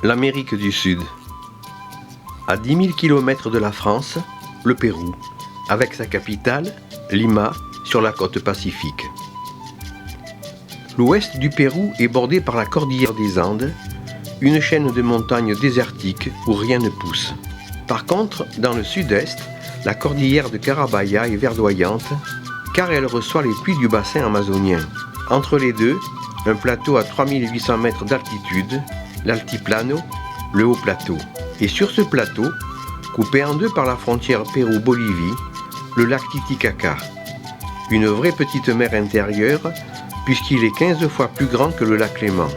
L'Amérique du Sud. À 10 000 km de la France, le Pérou, avec sa capitale, Lima, sur la côte pacifique. L'ouest du Pérou est bordé par la cordillère des Andes, une chaîne de montagnes désertiques où rien ne pousse. Par contre, dans le sud-est, la cordillère de Carabaya est verdoyante, car elle reçoit les pluies du bassin amazonien. Entre les deux, un plateau à 3800 mètres d'altitude, l'altiplano, le haut plateau. Et sur ce plateau, coupé en deux par la frontière Pérou-Bolivie, le lac Titicaca. Une vraie petite mer intérieure, puisqu'il est 15 fois plus grand que le lac Léman.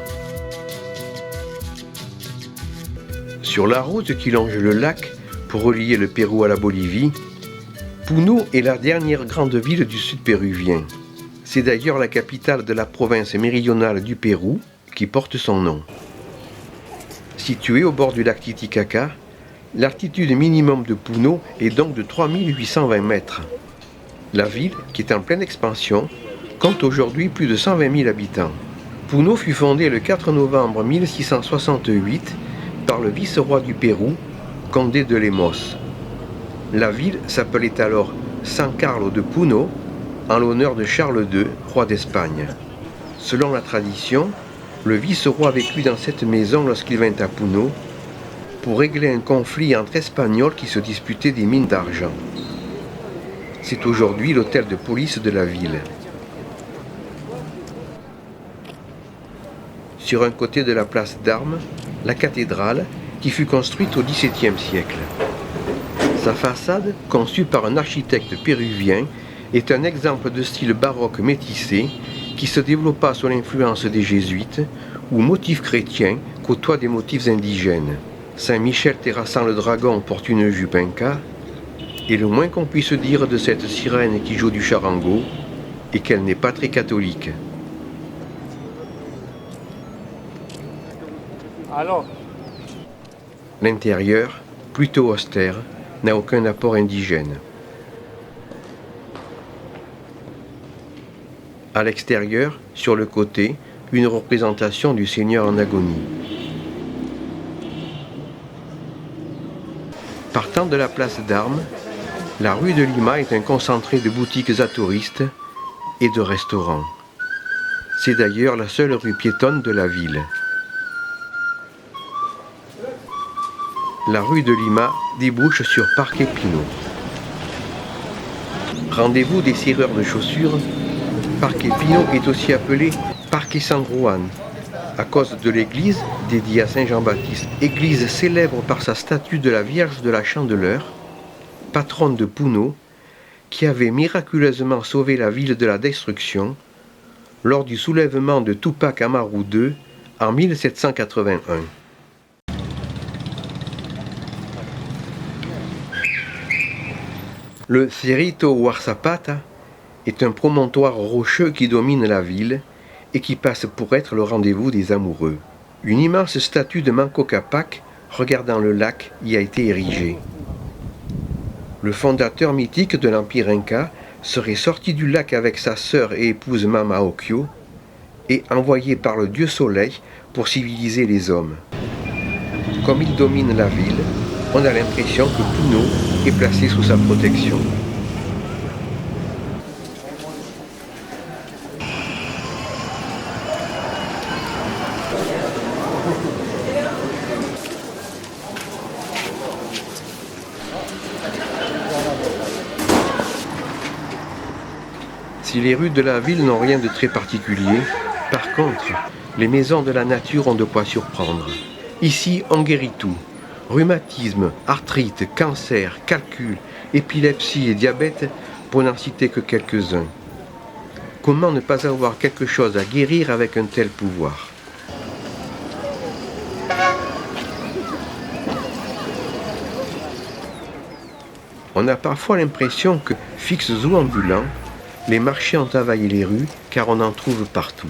Sur la route qui longe le lac pour relier le Pérou à la Bolivie, Puno est la dernière grande ville du sud péruvien. C'est d'ailleurs la capitale de la province méridionale du Pérou qui porte son nom. Située au bord du lac Titicaca, l'altitude minimum de Puno est donc de 3820 mètres. La ville, qui est en pleine expansion, compte aujourd'hui plus de 120 000 habitants. Puno fut fondée le 4 novembre 1668 par le vice-roi du Pérou, Condé de Lemos. La ville s'appelait alors San Carlos de Puno, en l'honneur de Charles II, roi d'Espagne. Selon la tradition, le vice-roi vécut dans cette maison lorsqu'il vint à Puno pour régler un conflit entre Espagnols qui se disputaient des mines d'argent. C'est aujourd'hui l'hôtel de police de la ville. Sur un côté de la place d'Armes, la cathédrale qui fut construite au XVIIe siècle. Sa façade, conçue par un architecte péruvien, est un exemple de style baroque métissé qui se développa sous l'influence des jésuites, où motifs chrétiens côtoient des motifs indigènes. Saint Michel terrassant le dragon porte une jupe inca, et le moins qu'on puisse dire de cette sirène qui joue du charango est qu'elle n'est pas très catholique. L'intérieur, plutôt austère, n'a aucun apport indigène. À l'extérieur, sur le côté, une représentation du Seigneur en agonie. Partant de la place d'Armes, la rue de Lima est un concentré de boutiques à touristes et de restaurants. C'est d'ailleurs la seule rue piétonne de la ville. La rue de Lima débouche sur Parque Pino. Rendez-vous des cireurs de chaussures, Parque Pino est aussi appelé Parque San Juan, à cause de l'église dédiée à Saint Jean-Baptiste, église célèbre par sa statue de la Vierge de la Chandeleur, patronne de Puno, qui avait miraculeusement sauvé la ville de la destruction lors du soulèvement de Tupac Amaru II en 1781. Le Cerrito Huarzapata est un promontoire rocheux qui domine la ville et qui passe pour être le rendez-vous des amoureux. Une immense statue de Manco Cápac, regardant le lac, y a été érigée. Le fondateur mythique de l'Empire Inca serait sorti du lac avec sa sœur et épouse Mama Ocllo et envoyé par le dieu Soleil pour civiliser les hommes. Comme il domine la ville, on a l'impression que Puno est placé sous sa protection. Si les rues de la ville n'ont rien de très particulier, par contre, les maisons de la nature ont de quoi surprendre. Ici, on guérit tout. Rhumatisme, arthrite, cancer, calcul, épilepsie et diabète, pour n'en citer que quelques-uns. Comment ne pas avoir quelque chose à guérir avec un tel pouvoir ? On a parfois l'impression que, fixes ou ambulants, les marchés ont envahi les rues car on en trouve partout.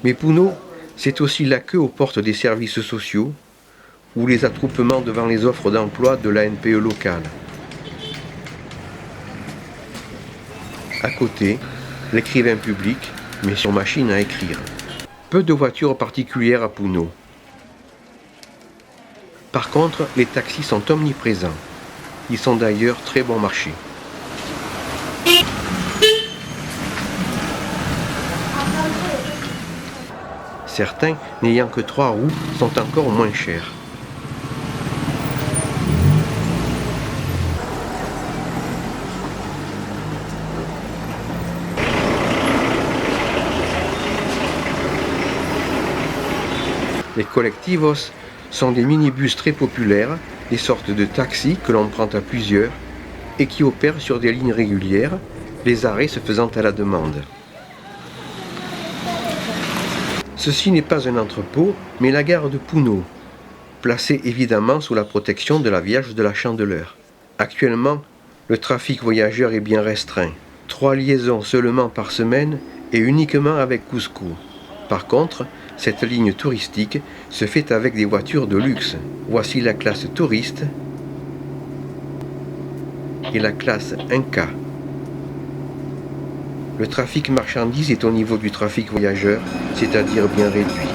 Mais Puno, c'est aussi la queue aux portes des services sociaux ou les attroupements devant les offres d'emploi de la NPE locale. À côté, l'écrivain public, mais sur machine à écrire. Peu de voitures particulières à Puno. Par contre, les taxis sont omniprésents. Ils sont d'ailleurs très bon marché. Certains, n'ayant que 3 roues, sont encore moins chers. Les colectivos sont des minibus très populaires, des sortes de taxis que l'on prend à plusieurs et qui opèrent sur des lignes régulières, les arrêts se faisant à la demande. Ceci n'est pas un entrepôt, mais la gare de Puno, placée évidemment sous la protection de la Vierge de la Chandeleur. Actuellement, le trafic voyageur est bien restreint. 3 liaisons seulement par semaine et uniquement avec Cusco. Par contre, cette ligne touristique se fait avec des voitures de luxe. Voici la classe touriste et la classe Inca. Le trafic marchandises est au niveau du trafic voyageur, c'est-à-dire bien réduit.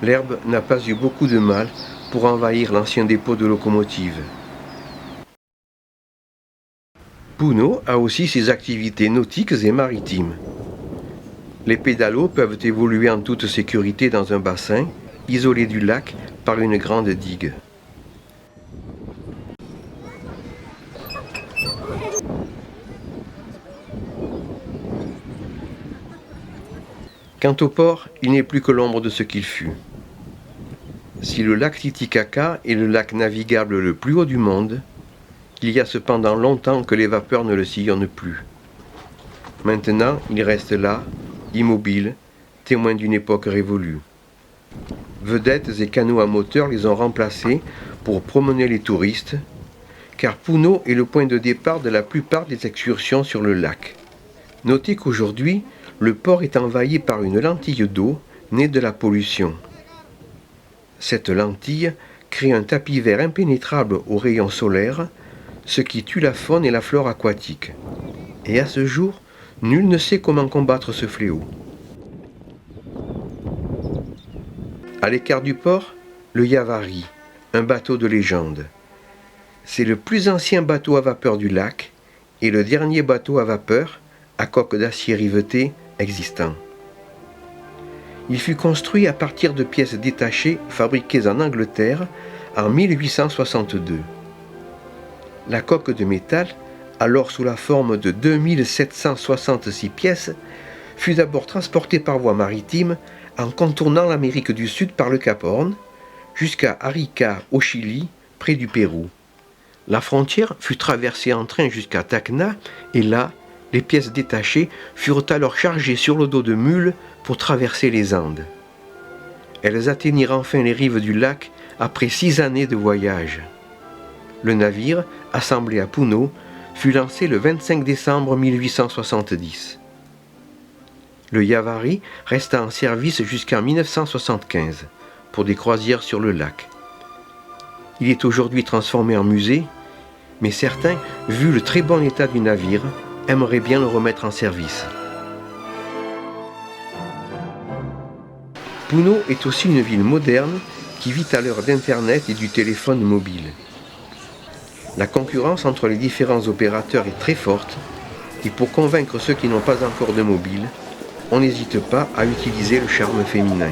L'herbe n'a pas eu beaucoup de mal pour envahir l'ancien dépôt de locomotives. Puno a aussi ses activités nautiques et maritimes. Les pédalos peuvent évoluer en toute sécurité dans un bassin, isolé du lac par une grande digue. Quant au port, il n'est plus que l'ombre de ce qu'il fut. Si le lac Titicaca est le lac navigable le plus haut du monde, il y a cependant longtemps que les vapeurs ne le sillonnent plus. Maintenant, il reste là, immobile, témoin d'une époque révolue. Vedettes et canots à moteur les ont remplacés pour promener les touristes, car Puno est le point de départ de la plupart des excursions sur le lac. Notez qu'aujourd'hui, le port est envahi par une lentille d'eau née de la pollution. Cette lentille crée un tapis vert impénétrable aux rayons solaires, ce qui tue la faune et la flore aquatique. Et à ce jour, nul ne sait comment combattre ce fléau. À l'écart du port, le Yavari, un bateau de légende. C'est le plus ancien bateau à vapeur du lac et le dernier bateau à vapeur, à coque d'acier rivetée, existant. Il fut construit à partir de pièces détachées fabriquées en Angleterre en 1862. La coque de métal, alors sous la forme de 2766 pièces, fut d'abord transportée par voie maritime en contournant l'Amérique du Sud par le Cap Horn, jusqu'à Arica au Chili, près du Pérou. La frontière fut traversée en train jusqu'à Tacna, et là, les pièces détachées furent alors chargées sur le dos de mules pour traverser les Andes. Elles atteignirent enfin les rives du lac après 6 années de voyage. Le navire, assemblé à Puno, fut lancé le 25 décembre 1870. Le Yavari resta en service jusqu'en 1975 pour des croisières sur le lac. Il est aujourd'hui transformé en musée, mais certains, vu le très bon état du navire, aimeraient bien le remettre en service. Puno est aussi une ville moderne qui vit à l'heure d'Internet et du téléphone mobile. La concurrence entre les différents opérateurs est très forte Et pour convaincre ceux qui n'ont pas encore de mobile, on n'hésite pas à utiliser le charme féminin.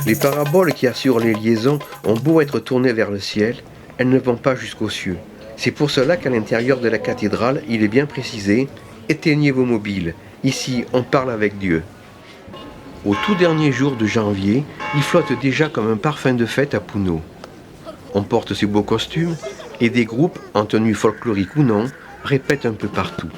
Les paraboles qui assurent les liaisons ont beau être tournées vers le ciel, elles ne vont pas jusqu'aux cieux. C'est pour cela qu'à l'intérieur de la cathédrale, il est bien précisé « Éteignez vos mobiles, ici on parle avec Dieu ». Au tout dernier jour de janvier, il flotte déjà comme un parfum de fête à Puno. On porte ses beaux costumes et des groupes, en tenue folklorique ou non, répètent un peu partout.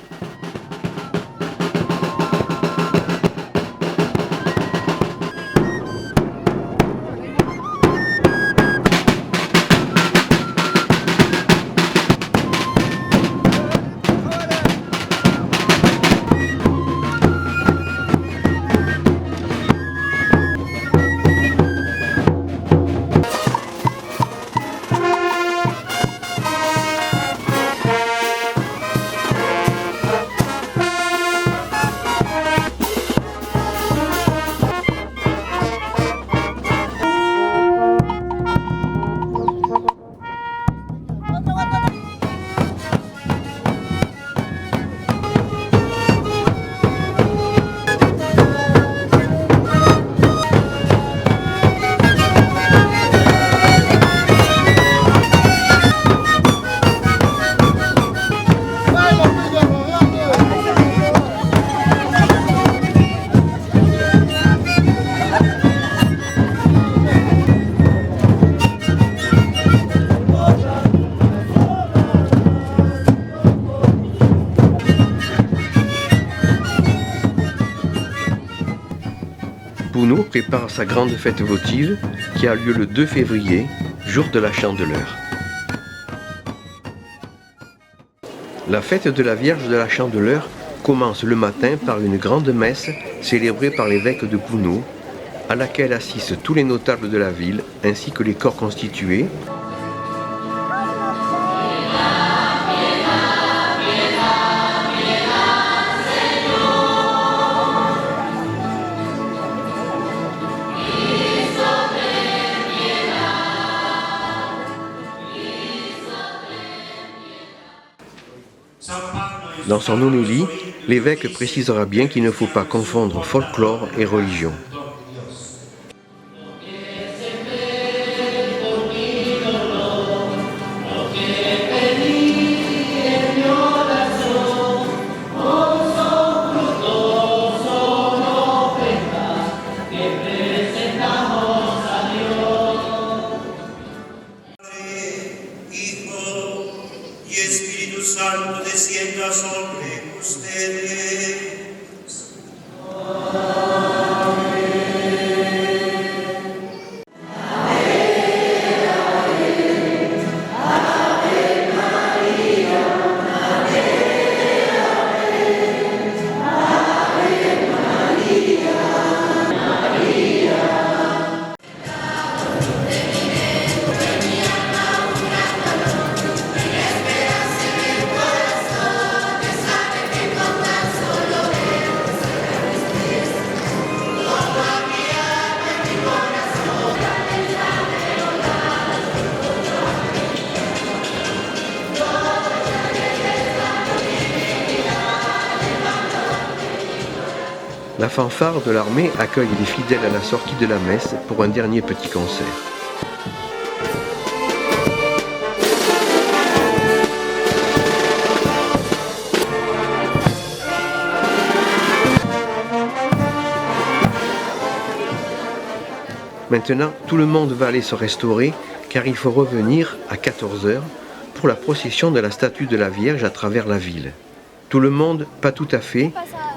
Puno prépare sa grande fête votive qui a lieu le 2 février, jour de la Chandeleur. La fête de la Vierge de la Chandeleur commence le matin par une grande messe célébrée par l'évêque de Puno, à laquelle assistent tous les notables de la ville ainsi que les corps constitués. Dans son homélie, l'évêque précisera bien qu'il ne faut pas confondre folklore et religion. Santo descienda sobre ustedes. La fanfare de l'armée accueille les fidèles à la sortie de la messe pour un dernier petit concert. Maintenant, tout le monde va aller se restaurer car il faut revenir à 14 h pour la procession de la statue de la Vierge à travers la ville. Tout le monde, pas tout à fait,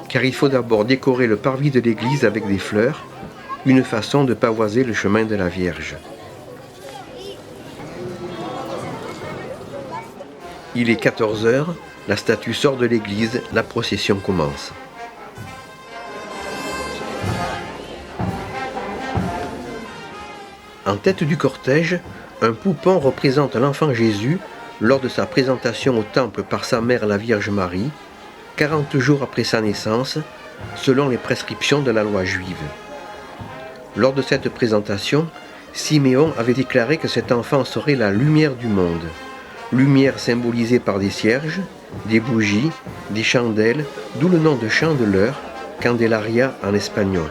car il faut d'abord décorer le parvis de l'église avec des fleurs, une façon de pavoiser le chemin de la Vierge. Il est 14 h, la statue sort de l'église, la procession commence. En tête du cortège, Un poupon représente l'enfant Jésus lors de sa présentation au temple par sa mère la Vierge Marie, 40 jours après sa naissance, selon les prescriptions de la loi juive. Lors de cette présentation, Siméon avait déclaré que cet enfant serait la lumière du monde, lumière symbolisée par des cierges, des bougies, des chandelles, d'où le nom de chandeleur, Candelaria en espagnol.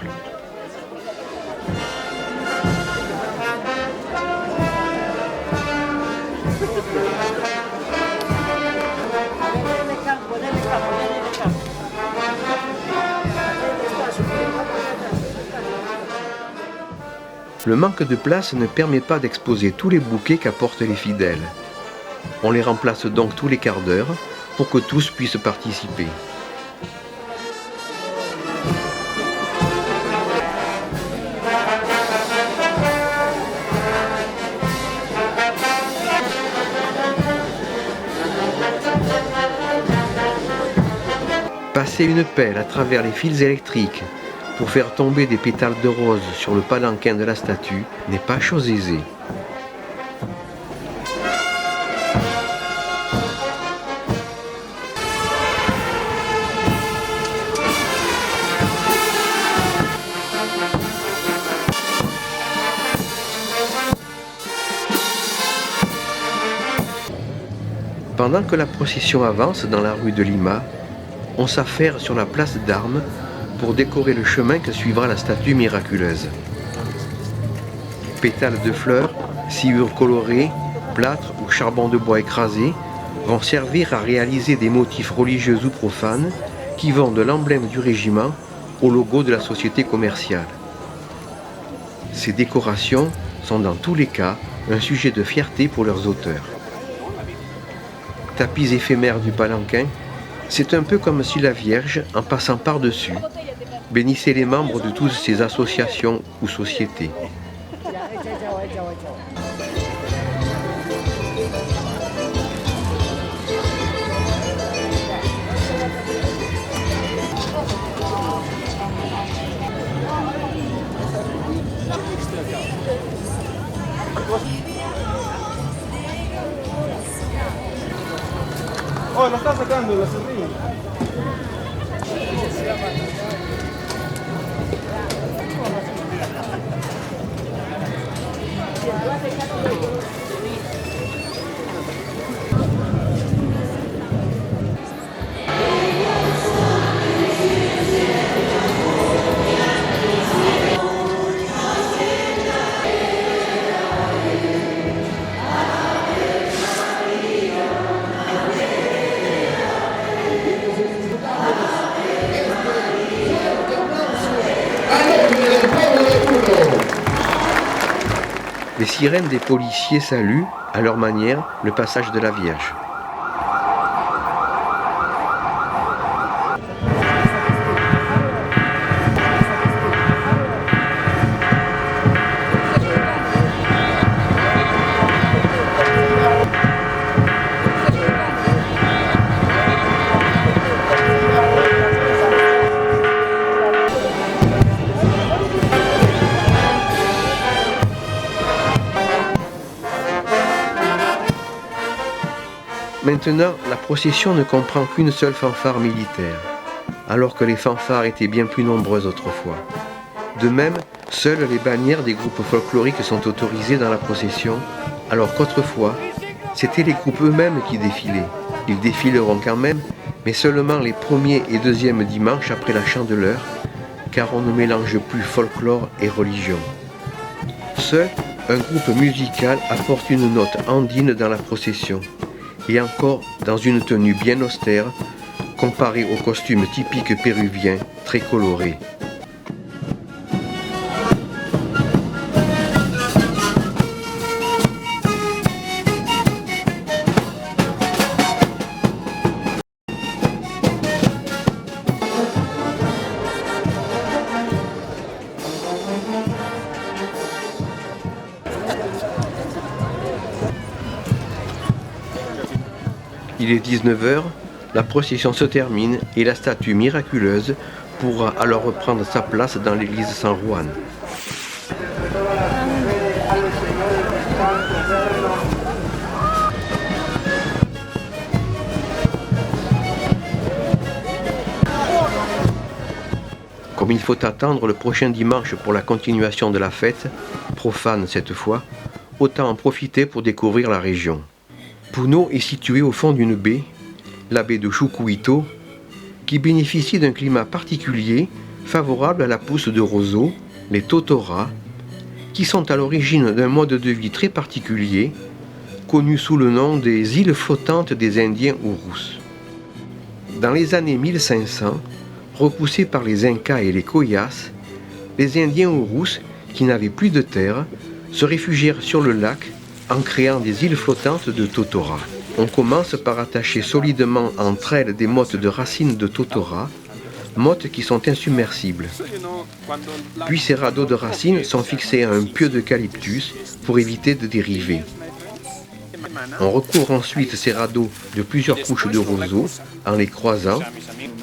Le manque de place ne permet pas d'exposer tous les bouquets qu'apportent les fidèles. On les remplace donc tous les quarts d'heure pour que tous puissent participer. Passer une pelle à travers les fils électriques pour faire tomber des pétales de rose sur le palanquin de la statue n'est pas chose aisée. Pendant que la procession avance dans la rue de Lima, on s'affaire sur la place d'Armes pour décorer le chemin que suivra la statue miraculeuse. Pétales de fleurs, sciures colorées, plâtre ou charbon de bois écrasé vont servir à réaliser des motifs religieux ou profanes qui vont de l'emblème du régiment au logo de la société commerciale. Ces décorations sont dans tous les cas un sujet de fierté pour leurs auteurs. Tapis éphémères du palanquin, c'est un peu comme si la Vierge, en passant par-dessus, bénissait les membres de toutes ces associations ou sociétés. Oh, la sta sacando la sardina. Les sirènes des policiers saluent, à leur manière, le passage de la Vierge. Maintenant, la procession ne comprend qu'une seule fanfare militaire, alors que les fanfares étaient bien plus nombreuses autrefois. De même, seules les bannières des groupes folkloriques sont autorisées dans la procession, alors qu'autrefois, c'étaient les groupes eux-mêmes qui défilaient. Ils défileront quand même, mais seulement les premiers et deuxièmes dimanches après la Chandeleur, car on ne mélange plus folklore et religion. Seul, un groupe musical apporte une note andine dans la procession, et encore dans une tenue bien austère, comparée aux costumes typiques péruviens, très colorés. Il est 19h, la procession se termine et la statue miraculeuse pourra alors reprendre sa place dans l'église San Juan. Comme il faut attendre le prochain dimanche pour la continuation de la fête, profane cette fois, autant en profiter pour découvrir la région. Puno est situé au fond d'une baie, la baie de Chucuito, qui bénéficie d'un climat particulier favorable à la pousse de roseaux, les totoras, qui sont à l'origine d'un mode de vie très particulier, connu sous le nom des îles flottantes des Indiens Urus. Dans les années 1500, repoussés par les Incas et les Coyas, les Indiens Urus, qui n'avaient plus de terre, se réfugièrent sur le lac en créant des îles flottantes de totora. On commence par attacher solidement entre elles des mottes de racines de totora, mottes qui sont insubmersibles. Puis ces radeaux de racines sont fixés à un pieu d'eucalyptus pour éviter de dériver. On recouvre ensuite ces radeaux de plusieurs couches de roseaux en les croisant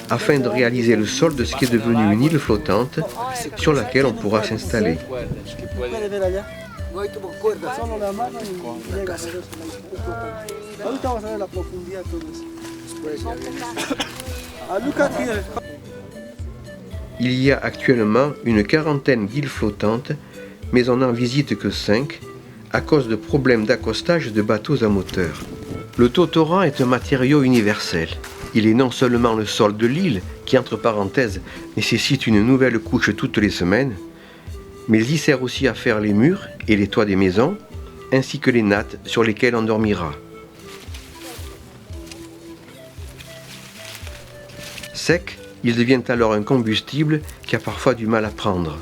afin de réaliser le sol de ce qui est devenu une île flottante sur laquelle on pourra s'installer. Il y a actuellement une quarantaine d'îles flottantes, mais on n'en visite que 5 à cause de problèmes d'accostage de bateaux à moteur. Le totora est un matériau universel. Il est non seulement le sol de l'île, qui entre parenthèses nécessite une nouvelle couche toutes les semaines, mais il sert aussi à faire les murs et les toits des maisons, ainsi que les nattes sur lesquelles on dormira. Sec, il devient alors un combustible qui a parfois du mal à prendre.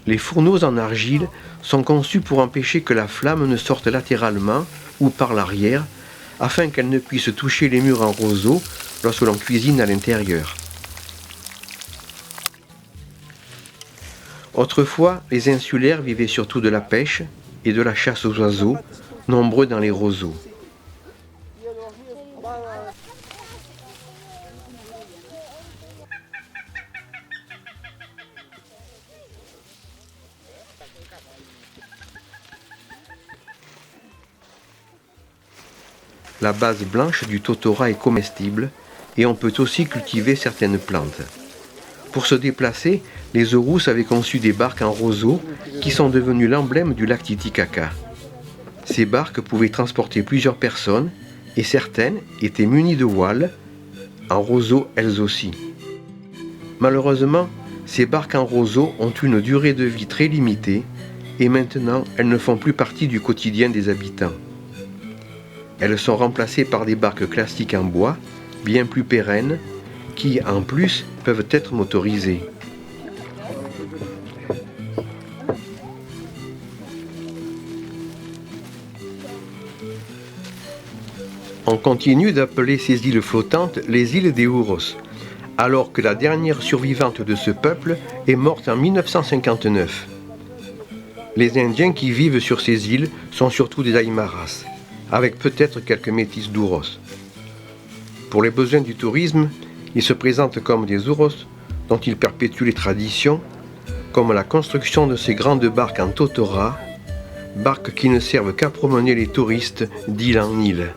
Les fourneaux en argile sont conçus pour empêcher que la flamme ne sorte latéralement ou par l'arrière, afin qu'elle ne puisse toucher les murs en roseau lorsque l'on cuisine à l'intérieur. Autrefois, les insulaires vivaient surtout de la pêche et de la chasse aux oiseaux, nombreux dans les roseaux. La base blanche du totora est comestible et on peut aussi cultiver certaines plantes. Pour se déplacer, les Urus avaient conçu des barques en roseau qui sont devenues l'emblème du lac Titicaca. Ces barques pouvaient transporter plusieurs personnes et certaines étaient munies de voiles, en roseau elles aussi. Malheureusement, ces barques en roseau ont une durée de vie très limitée et maintenant elles ne font plus partie du quotidien des habitants. Elles sont remplacées par des barques classiques en bois, bien plus pérennes, qui, en plus, peuvent être motorisées. On continue d'appeler ces îles flottantes les îles des Uros, alors que la dernière survivante de ce peuple est morte en 1959. Les Indiens qui vivent sur ces îles sont surtout des Aymaras, avec peut-être quelques métis d'Uros. Pour les besoins du tourisme, ils se présentent comme des Uros dont ils perpétuent les traditions, comme la construction de ces grandes barques en totora, barques qui ne servent qu'à promener les touristes d'île en île.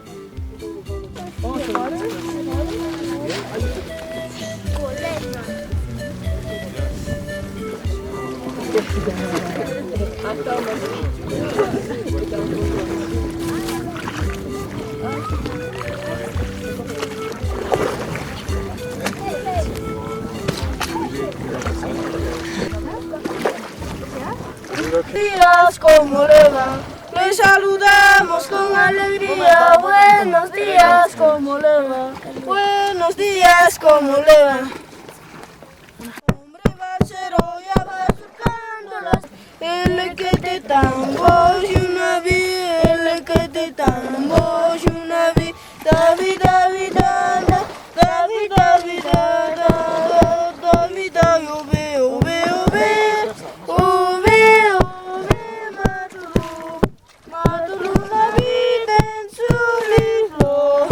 Días, ¿cómo le va? Le saludamos con alegría. Buenos días, ¿cómo le va? Buenos días, ¿cómo le va? Hombre bachero ya va tocando las... El que te tambo y una vida, el que te tambo y una vida, David, David, David, David, David, David, David, yo veo, veo, veo, oh, veo, veo, Maturu, Maturu, la vida en su libro.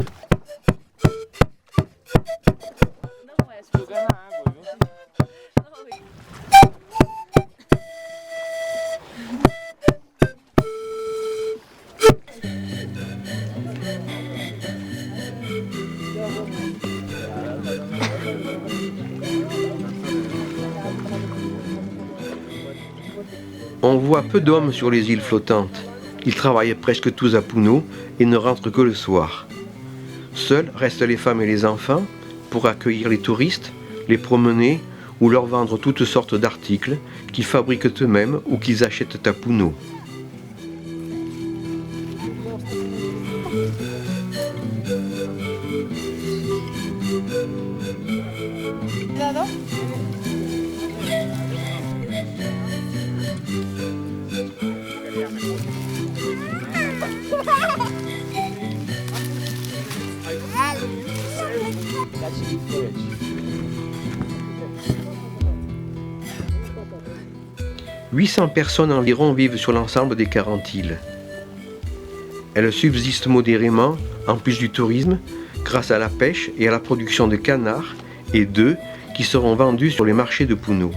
On voit peu d'hommes sur les îles flottantes. Ils travaillent presque tous à Puno et ne rentrent que le soir. Seuls restent les femmes et les enfants pour accueillir les touristes, les promener ou leur vendre toutes sortes d'articles qu'ils fabriquent eux-mêmes ou qu'ils achètent à Puno. « 800 personnes environ vivent sur l'ensemble des 40 îles. Elles subsistent modérément, en plus du tourisme, grâce à la pêche et à la production de canards et d'œufs qui seront vendus sur les marchés de Puno.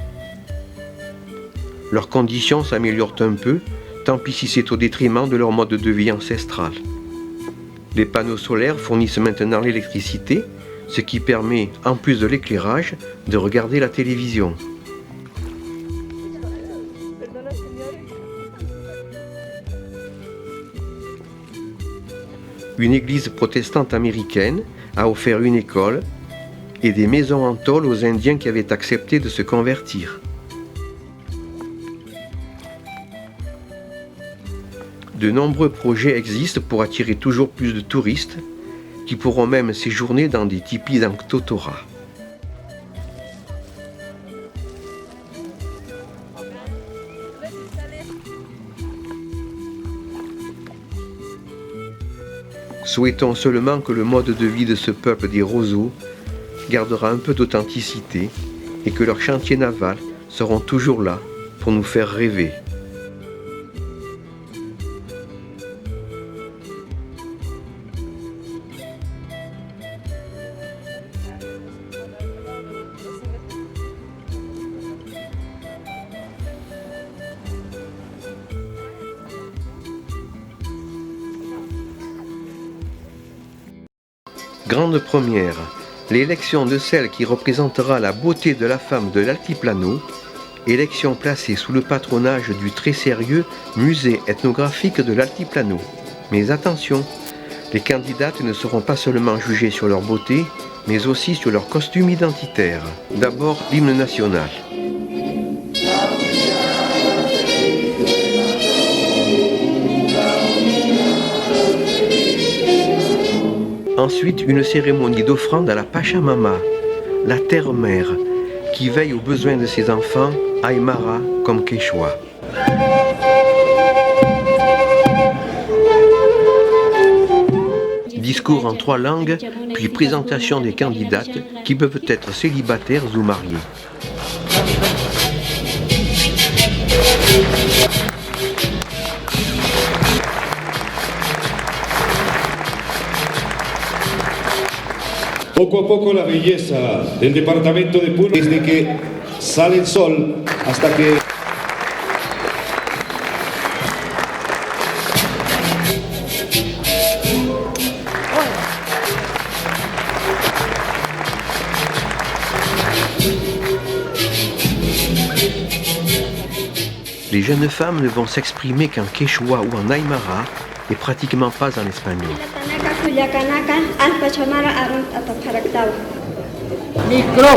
Leurs conditions s'améliorent un peu, tant pis si c'est au détriment de leur mode de vie ancestral. Les panneaux solaires fournissent maintenant l'électricité, ce qui permet, en plus de l'éclairage, de regarder la télévision. Une église protestante américaine a offert une école et des maisons en tôle aux Indiens qui avaient accepté de se convertir. De nombreux projets existent pour attirer toujours plus de touristes qui pourront même séjourner dans des tipis d'Anktotora. Souhaitons seulement que le mode de vie de ce peuple des roseaux gardera un peu d'authenticité et que leurs chantiers navals seront toujours là pour nous faire rêver. Grande première, l'élection de celle qui représentera la beauté de la femme de l'Altiplano, élection placée sous le patronage du très sérieux Musée ethnographique de l'Altiplano. Mais attention, les candidates ne seront pas seulement jugées sur leur beauté, mais aussi sur leur costume identitaire. D'abord, l'hymne national. Ensuite, une cérémonie d'offrande à la Pachamama, la terre-mère, qui veille aux besoins de ses enfants, Aymara comme Quechua. Discours en 3 langues, puis présentation des candidates qui peuvent être célibataires ou mariées. Poco a poco la belleza del departamento de Puno, desde que sale el sol hasta que... Les jeunes femmes ne vont s'exprimer qu'en quechua ou en aymara et pratiquement pas en espagnol. Micro.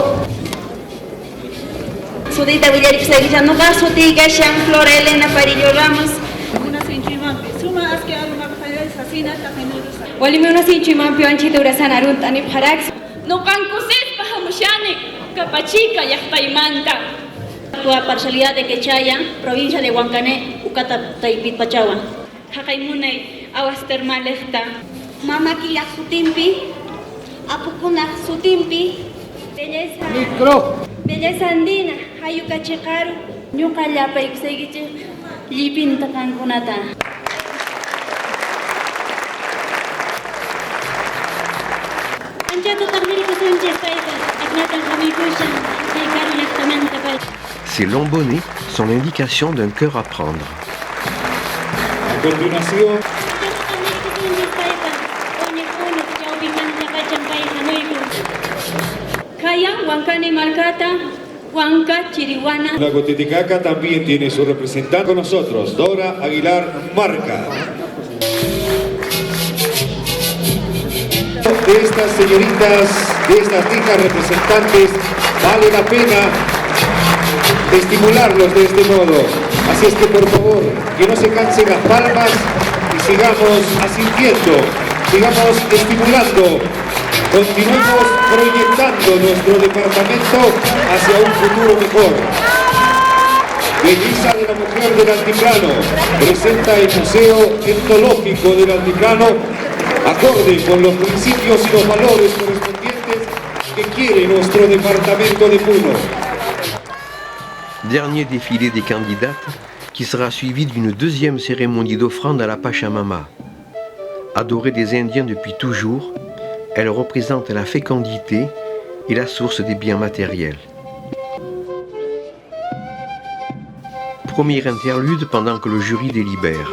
Sudita Villaripsaguillanoga, Sutiga, Jean Flor Elena Parillo Ramos. Una sinchimampi, suma aske aluna bajaya sasina tajinurusa. Walime una sinchimampi anchita urasan arunt anip harax. No cancusis pajamushani, capachica yachtaimanta. La parcialidad de Quechaya, provincia de Huancané, Ucata Taipit Pachawan. Hakaimunei, Awastermalechta. Mamaki Sutimpi, Apukuna Sutimpi, Belleza. Micro. Belleza andina, Hayuka Chikaru, Nyuka Lapa Ixegichi, Lipinta Cankunata. Anchato Tamirico Sánchez Paita, Agnata Jamikushan, Saikaru Yaktamanta Paita. Ces longs bonnets sont l'indication d'un cœur à prendre. A continuación... Kaya, Wankani Malkata, Huanca, Chirihuana. Lago Titicaca también tiene su representante con nosotros, Dora Aguilar Marca. De estas señoritas, de estas hijas representantes, vale la pena estimularlos de este modo. Así es que por favor, que no se cansen las palmas y sigamos asintiendo, sigamos estimulando, continuemos proyectando nuestro departamento hacia un futuro mejor. Belleza de la mujer del Altiplano presenta el Museo Etnológico del Altiplano, acorde con los principios y los valores correspondientes que quiere nuestro departamento de Puno. Dernier défilé des candidates qui sera suivi d'une deuxième cérémonie d'offrande à la Pachamama. Adorée des Indiens depuis toujours, elle représente la fécondité et la source des biens matériels. Premier interlude pendant que le jury délibère.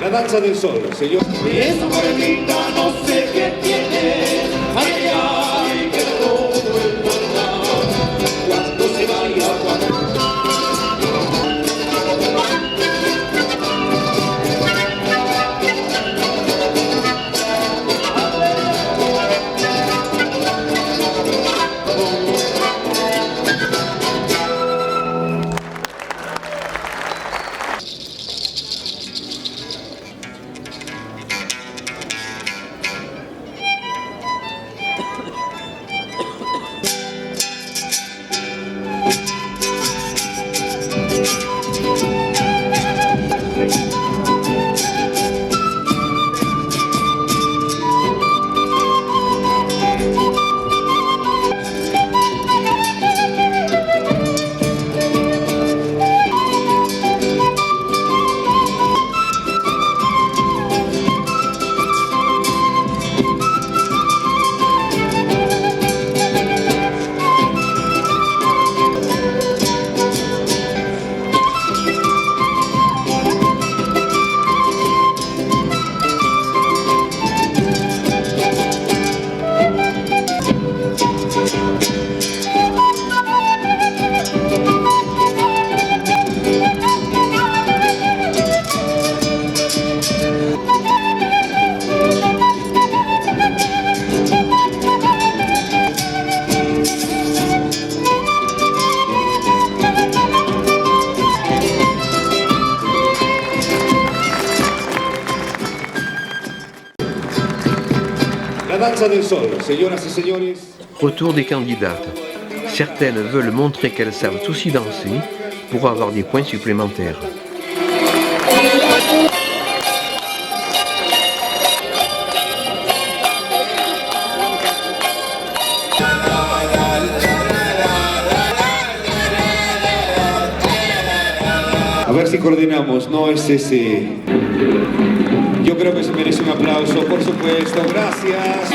La danza del sol, señor. Esa morenita no sé qué tiene, ay, ay, que todo el verdad, cuando se vaya, La danza del sol, señoras y señores. Retour des candidates. Certaines veulent montrer qu'elles savent aussi danser pour avoir des points supplémentaires. A ver si coordinamos, no es ese. Yo creo que se merece un aplauso, por supuesto, gracias.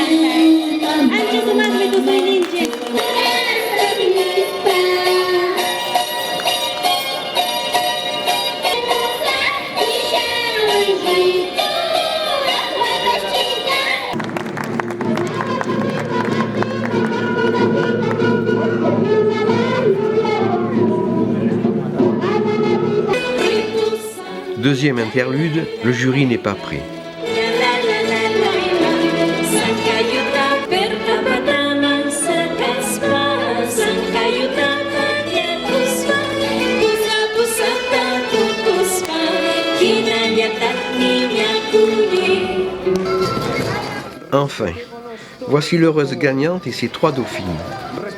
Deuxième interlude, le jury n'est pas prêt. Enfin, voici l'heureuse gagnante et ses 3 dauphines.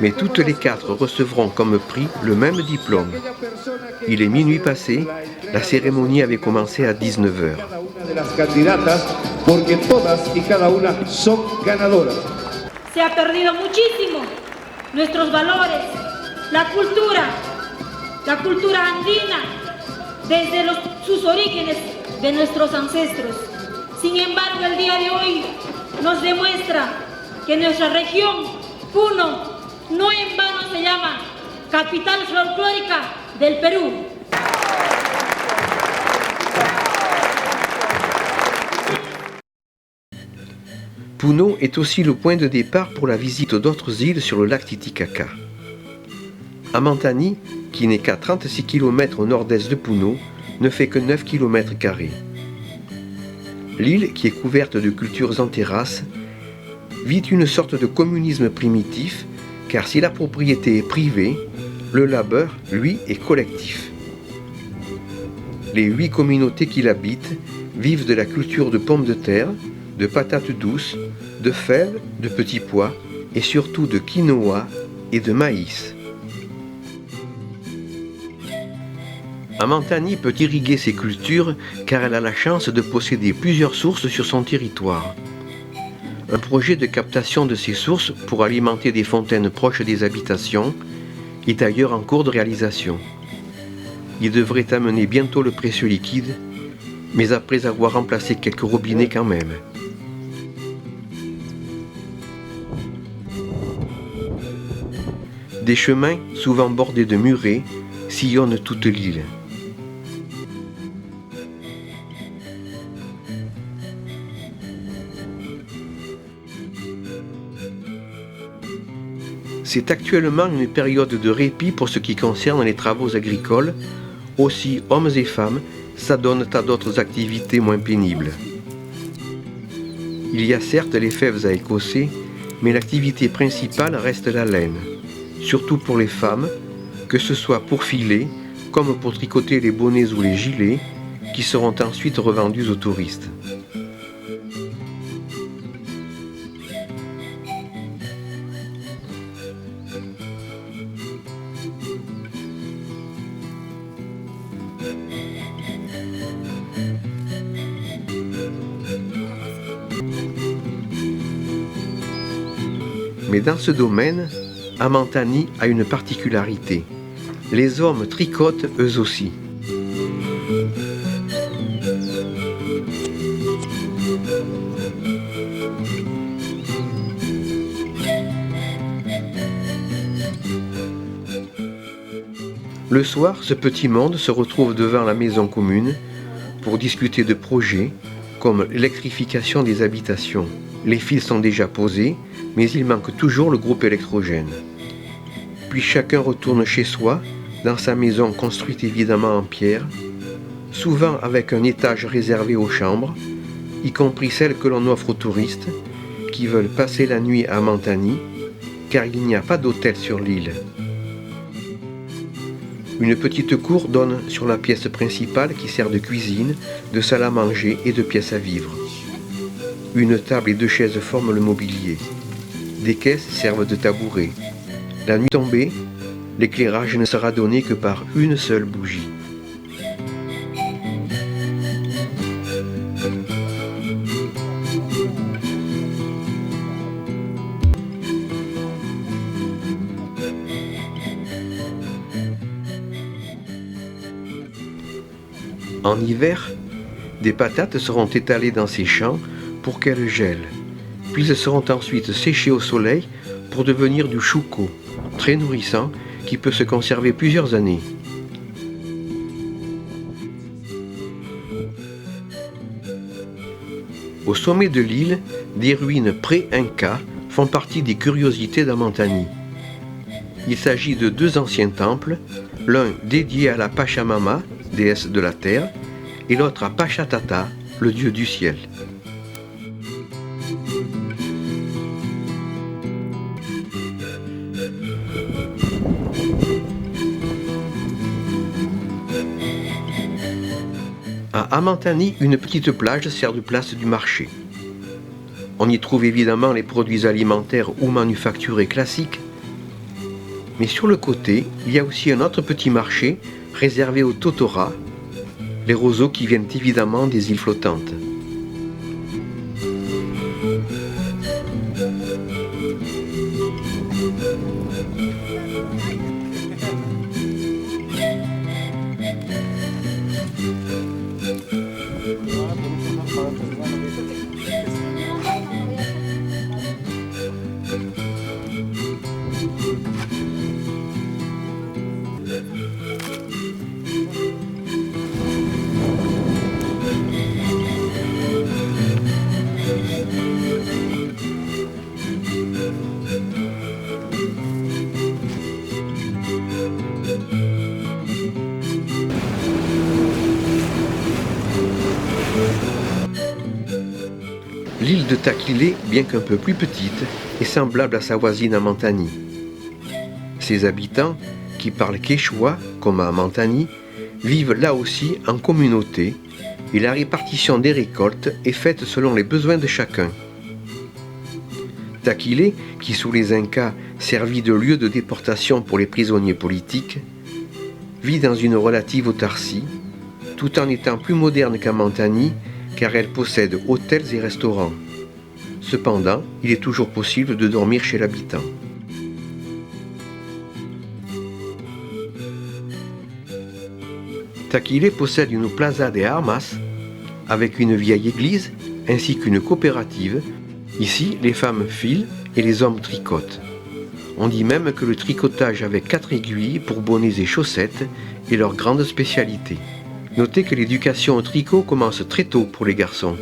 Mais toutes les 4 recevront comme prix le même diplôme. Il est minuit passé, la cérémonie avait commencé à 19h. Se ha perdido muchísimo nuestros valores, la cultura andina, desde sus orígenes de nuestros ancestros. Sin embargo, el día de hoy nos demuestra que nuestra región, Puno, no en vano se llama capital folclórica del Perú. Puno est aussi le point de départ pour la visite d'autres îles sur le lac Titicaca. Amantani, qui n'est qu'à 36 km au nord-est de Puno, ne fait que 9 km². L'île, qui est couverte de cultures en terrasse, vit une sorte de communisme primitif, car si la propriété est privée, le labeur, lui, est collectif. Les 8 communautés qui l'habitent vivent de la culture de pommes de terre, de patates douces, de fèves, de petits pois et surtout de quinoa et de maïs. Amantani peut irriguer ses cultures car elle a la chance de posséder plusieurs sources sur son territoire. Un projet de captation de ces sources pour alimenter des fontaines proches des habitations est d'ailleurs en cours de réalisation. Il devrait amener bientôt le précieux liquide, mais après avoir remplacé quelques robinets quand même. Des chemins, souvent bordés de murets, sillonnent toute l'île. C'est actuellement une période de répit pour ce qui concerne les travaux agricoles. Aussi, hommes et femmes s'adonnent à d'autres activités moins pénibles. Il y a certes les fèves à écosser, mais l'activité principale reste la laine, surtout pour les femmes, que ce soit pour filer, comme pour tricoter les bonnets ou les gilets, qui seront ensuite revendus aux touristes. Mais dans ce domaine, Amantani a une particularité. Les hommes tricotent eux aussi. Le soir, ce petit monde se retrouve devant la maison commune pour discuter de projets comme l'électrification des habitations. Les fils sont déjà posés, mais il manque toujours le groupe électrogène. Puis chacun retourne chez soi, dans sa maison construite évidemment en pierre, souvent avec un étage réservé aux chambres, y compris celles que l'on offre aux touristes qui veulent passer la nuit à Amantani, car il n'y a pas d'hôtel sur l'île. Une petite cour donne sur la pièce principale qui sert de cuisine, de salle à manger et de pièce à vivre. Une table et 2 chaises forment le mobilier. Des caisses servent de tabourets. La nuit tombée, l'éclairage ne sera donné que par une seule bougie. En hiver, des patates seront étalées dans ces champs pour qu'elles gèlent. Puis elles seront ensuite séchées au soleil pour devenir du chouco, très nourrissant, qui peut se conserver plusieurs années. Au sommet de l'île, des ruines pré-Inca font partie des curiosités d'Amantani. Il s'agit de 2 anciens temples, l'un dédié à la Pachamama, déesse de la terre, et l'autre à Pachatata, le dieu du ciel. À Amantani, une petite plage sert de place du marché. On y trouve évidemment les produits alimentaires ou manufacturés classiques, Mais sur le côté, il y a aussi un autre petit marché réservé aux totora, les roseaux qui viennent évidemment des îles flottantes. L'île de Takile, bien qu'un peu plus petite, est semblable à sa voisine Amantani. Ses habitants, qui parlent quechua, comme à Amantani, vivent là aussi en communauté et la répartition des récoltes est faite selon les besoins de chacun. Takile, qui sous les Incas servit de lieu de déportation pour les prisonniers politiques, vit dans une relative autarcie, tout en étant plus moderne qu'Amantani, car elle possède hôtels et restaurants. Cependant, il est toujours possible de dormir chez l'habitant. Takile possède une plaza de armas avec une vieille église ainsi qu'une coopérative. Ici, les femmes filent et les hommes tricotent. On dit même que le tricotage avec 4 aiguilles pour bonnets et chaussettes est leur grande spécialité. Notez que l'éducation au tricot commence très tôt pour les garçons.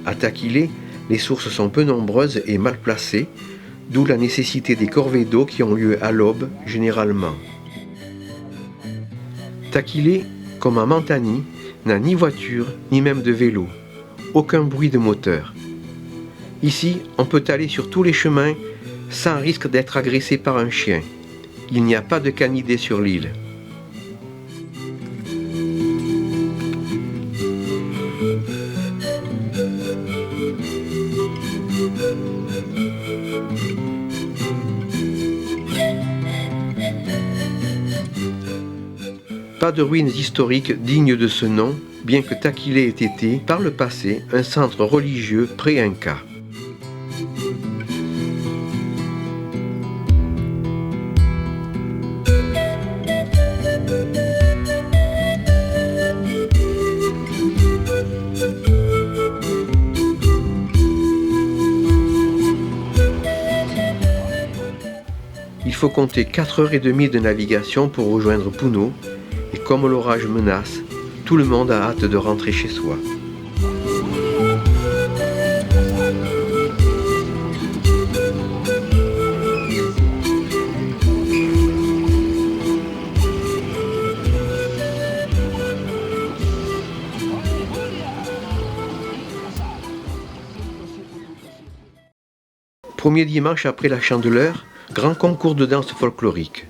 À Takile, les sources sont peu nombreuses et mal placées, d'où la nécessité des corvées d'eau qui ont lieu à l'aube généralement. Takile, comme à Amantani, n'a ni voiture ni même de vélo, aucun bruit de moteur. Ici, on peut aller sur tous les chemins sans risque d'être agressé par un chien. Il n'y a pas de canidés sur l'île. Pas de ruines historiques dignes de ce nom, bien que Takile ait été, par le passé, un centre religieux pré-inca. Il faut compter 4h30 de navigation pour rejoindre Puno, et comme l'orage menace, tout le monde a hâte de rentrer chez soi. Premier dimanche après la Chandeleur, grand concours de danse folklorique.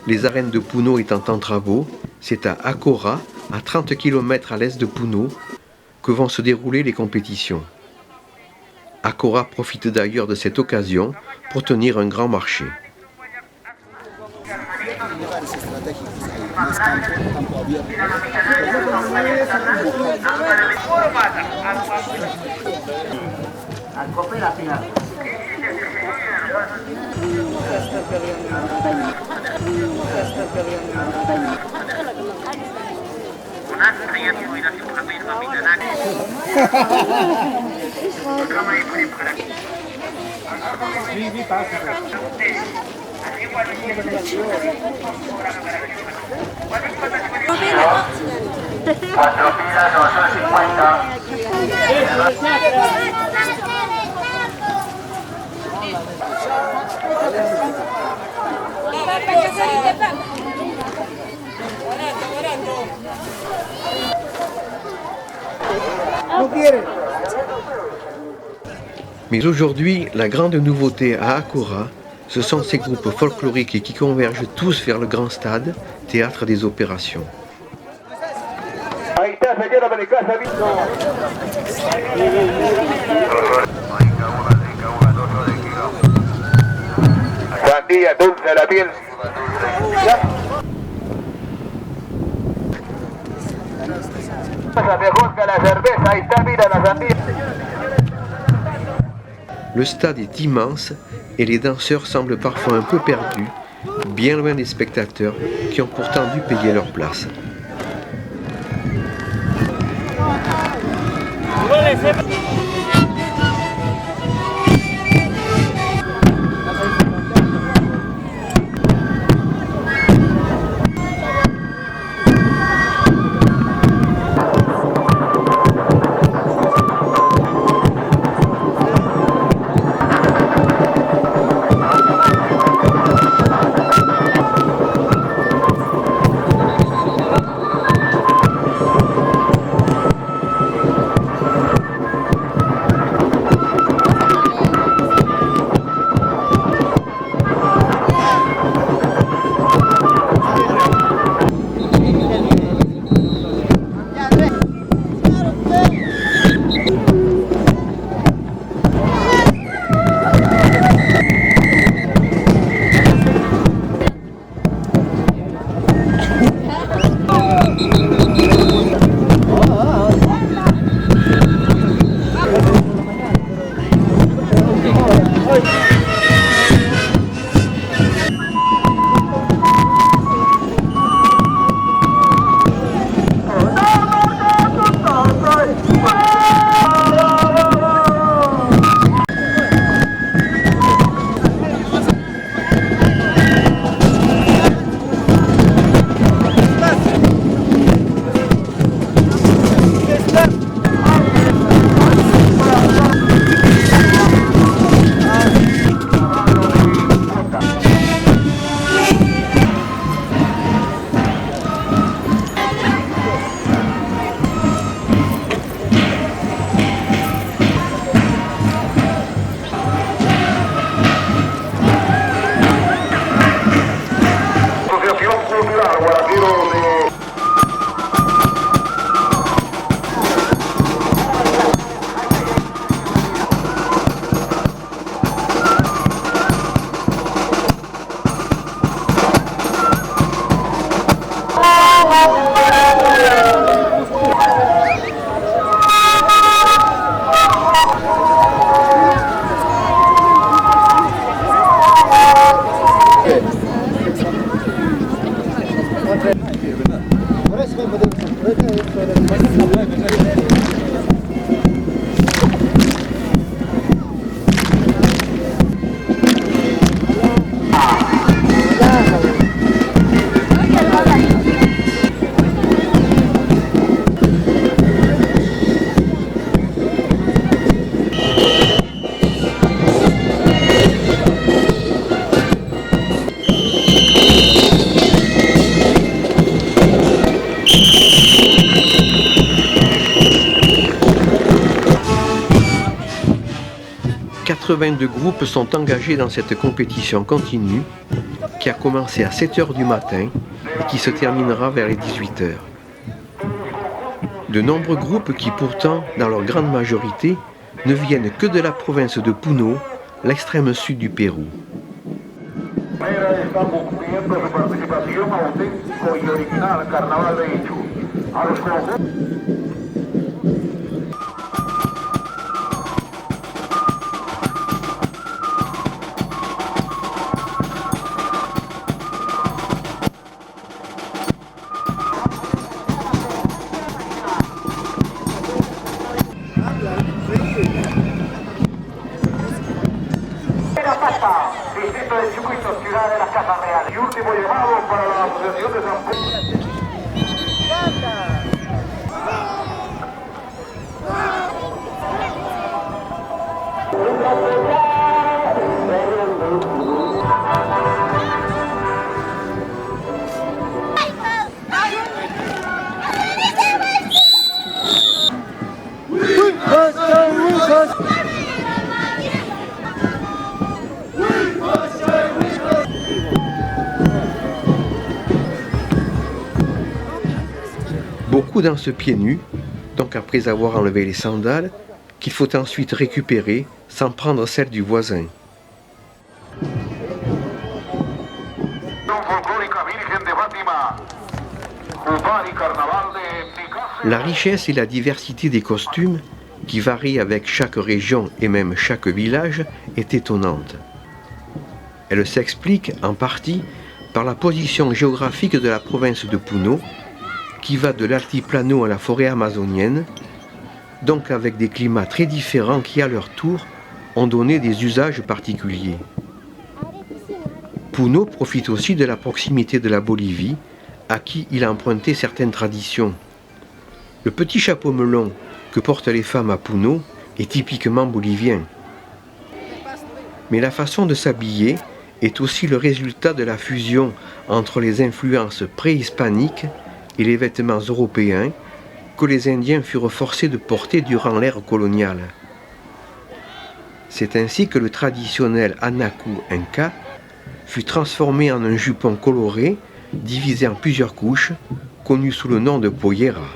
Les arènes de Puno étant en travaux, c'est à Acora, à 30 km à l'est de Puno, que vont se dérouler les compétitions. Acora profite d'ailleurs de cette occasion pour tenir un grand marché. Mais aujourd'hui, la grande nouveauté à Acora, ce sont ces groupes folkloriques qui convergent tous vers le grand stade, théâtre des opérations. Ahí está, señora Benicasa. Sandía dulce a la piel. Mejor que la cerveza, ahí está, mira la sandía. Le stade est immense et les danseurs semblent parfois un peu perdus, bien loin des spectateurs qui ont pourtant dû payer leur place. « 82 groupes sont engagés dans cette compétition continue qui a commencé à 7 h du matin et qui se terminera vers les 18 h. De nombreux groupes qui pourtant, dans leur grande majorité, ne viennent que de la province de Puno, l'extrême sud du Pérou. Distrito del Chucuito, Ciudad de las Casas Reales. Y último llamado para la Asociación de San Pedro. Beaucoup dansent pieds nus, donc après avoir enlevé les sandales, qu'il faut ensuite récupérer sans prendre celles du voisin. La richesse et la diversité des costumes, qui varient avec chaque région et même chaque village, est étonnante. Elle s'explique en partie par la position géographique de la province de Puno, qui va de l'altiplano à la forêt amazonienne, donc avec des climats très différents qui, à leur tour, ont donné des usages particuliers. Puno profite aussi de la proximité de la Bolivie, à qui il a emprunté certaines traditions. Le petit chapeau melon que portent les femmes à Puno est typiquement bolivien. Mais la façon de s'habiller est aussi le résultat de la fusion entre les influences préhispaniques et les vêtements européens que les Indiens furent forcés de porter durant l'ère coloniale. C'est ainsi que le traditionnel anaku inca fut transformé en un jupon coloré, divisé en plusieurs couches, connu sous le nom de pollera.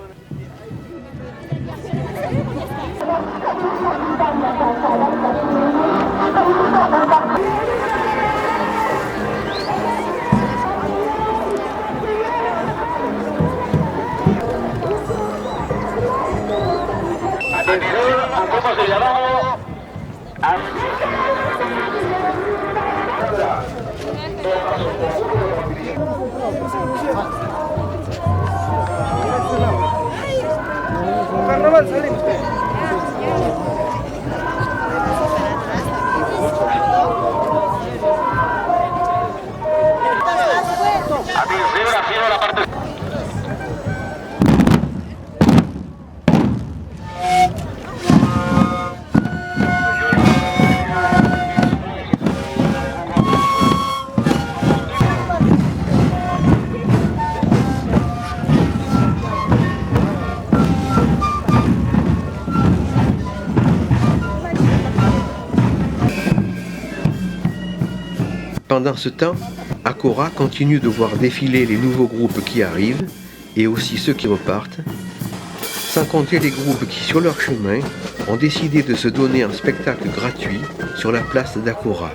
Pendant ce temps, Acora continue de voir défiler les nouveaux groupes qui arrivent et aussi ceux qui repartent, sans compter les groupes qui, sur leur chemin, ont décidé de se donner un spectacle gratuit sur la place d'Acora.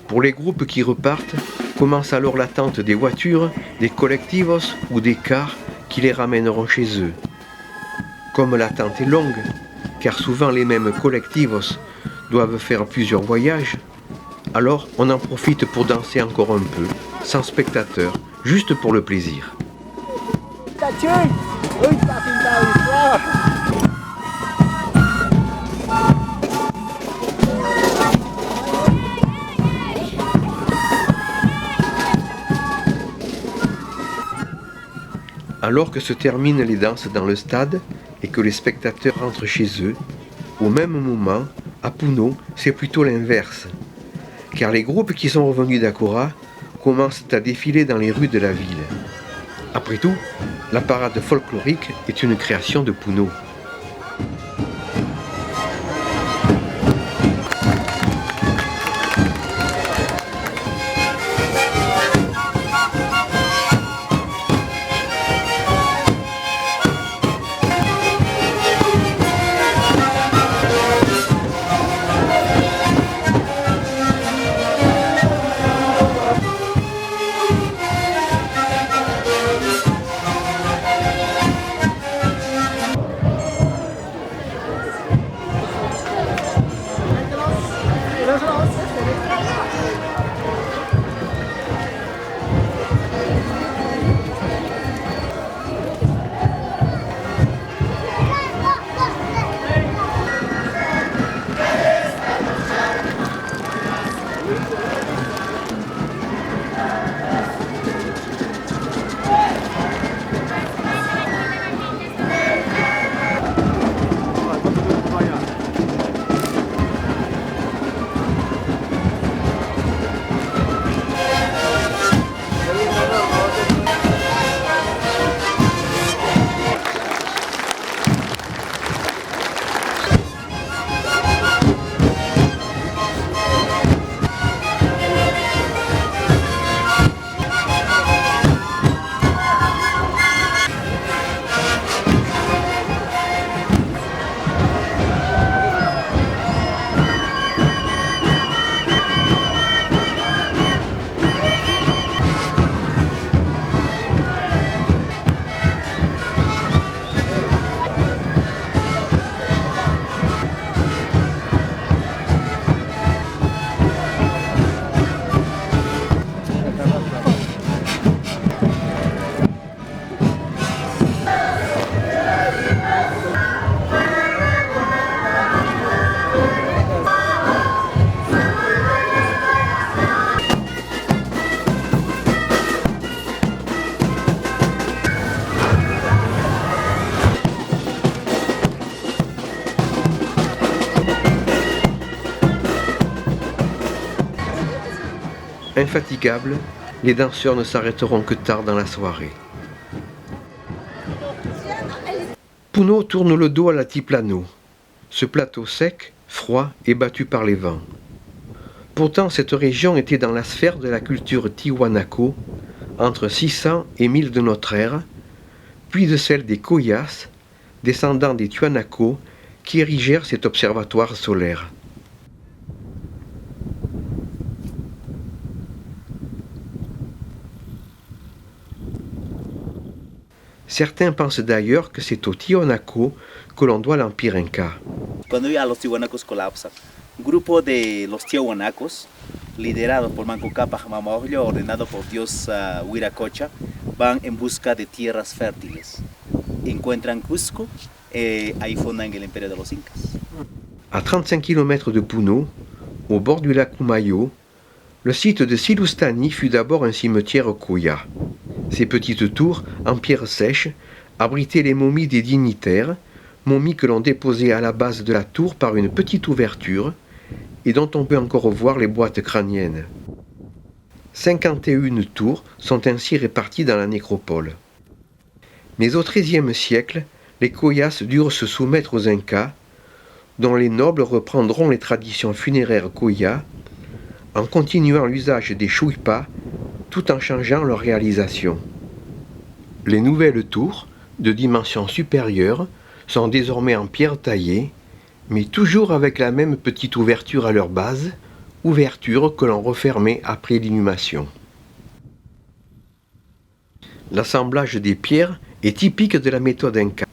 Pour les groupes qui repartent, commence alors l'attente des voitures, des colectivos ou des cars qui les ramèneront chez eux. Comme l'attente est longue, car souvent les mêmes colectivos doivent faire plusieurs voyages, alors on en profite pour danser encore un peu, sans spectateurs, juste pour le plaisir. Alors que se terminent les danses dans le stade et que les spectateurs rentrent chez eux, au même moment, à Puno, c'est plutôt l'inverse. Car les groupes qui sont revenus d'Acora commencent à défiler dans les rues de la ville. Après tout, la parade folklorique est une création de Puno. Infatigables, les danseurs ne s'arrêteront que tard dans la soirée. Puno tourne le dos à l'altiplano. Ce plateau sec, froid et battu par les vents. Pourtant, cette région était dans la sphère de la culture Tiwanaku, entre 600 et 1000 de notre ère, puis de celle des Coyas, descendants des Tiwanaku, qui érigèrent cet observatoire solaire. Certains pensent d'ailleurs que c'est aux Tiwanaku que l'on doit l'empire inca. Cuando ya los tiwanacos colapsan, un grupo de los tiwanacos, liderados por Manco Cápac Mamaollo, ordenado por Dios Huiracocha, van en busca de tierras fértiles. Encuentran Cusco et ahí fondan el imperio de los Incas. À 35 km de Puno, au bord du lac Umayo, le site de Silustani fut d'abord un cimetière Coya. Ces petites tours, en pierre sèche, abritaient les momies des dignitaires, momies que l'on déposait à la base de la tour par une petite ouverture et dont on peut encore voir les boîtes crâniennes. 51 tours sont ainsi réparties dans la nécropole. Mais au XIIIe siècle, les Coyas durent se soumettre aux Incas, dont les nobles reprendront les traditions funéraires Coya en continuant l'usage des chuipas tout en changeant leur réalisation. Les nouvelles tours, de dimension supérieure, sont désormais en pierre taillée, mais toujours avec la même petite ouverture à leur base, ouverture que l'on refermait après l'inhumation. L'assemblage des pierres est typique de la méthode Inca,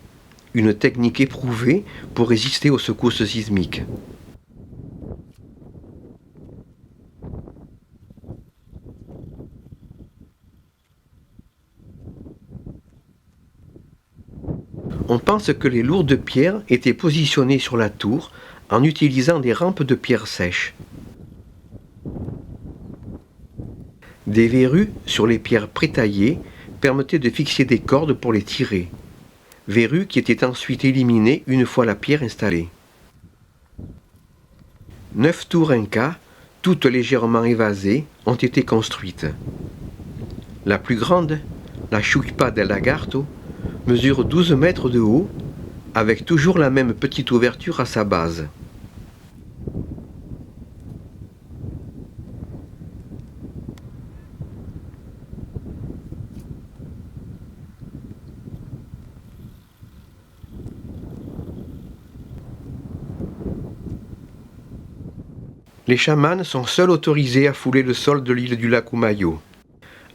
une technique éprouvée pour résister aux secousses sismiques. On pense que les lourdes pierres étaient positionnées sur la tour en utilisant des rampes de pierres sèches. Des verrues sur les pierres prétaillées permettaient de fixer des cordes pour les tirer. Verrues qui étaient ensuite éliminées une fois la pierre installée. 9 tours Inca, toutes légèrement évasées, ont été construites. La plus grande, la Chuipa del Lagarto, mesure 12 mètres de haut, avec toujours la même petite ouverture à sa base. Les chamans sont seuls autorisés à fouler le sol de l'île du lac Umayo.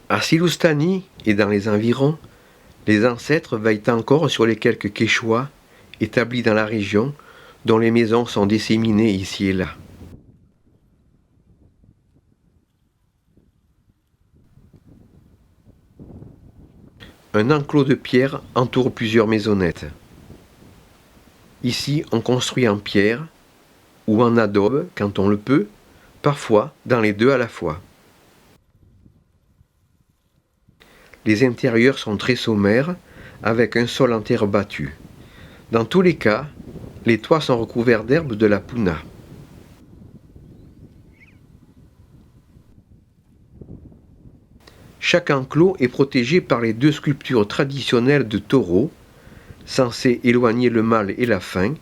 À Silustani et dans les environs, les ancêtres veillent encore sur les quelques Quechua établis dans la région, dont les maisons sont disséminées ici et là. Un enclos de pierre entoure plusieurs maisonnettes. Ici, on construit en pierre ou en adobe quand on le peut, parfois dans les deux à la fois. Les intérieurs sont très sommaires, avec un sol en terre battue. Dans tous les cas, les toits sont recouverts d'herbes de la puna. Chaque enclos est protégé par les 2 sculptures traditionnelles de taureaux, censées éloigner le mal et la faim,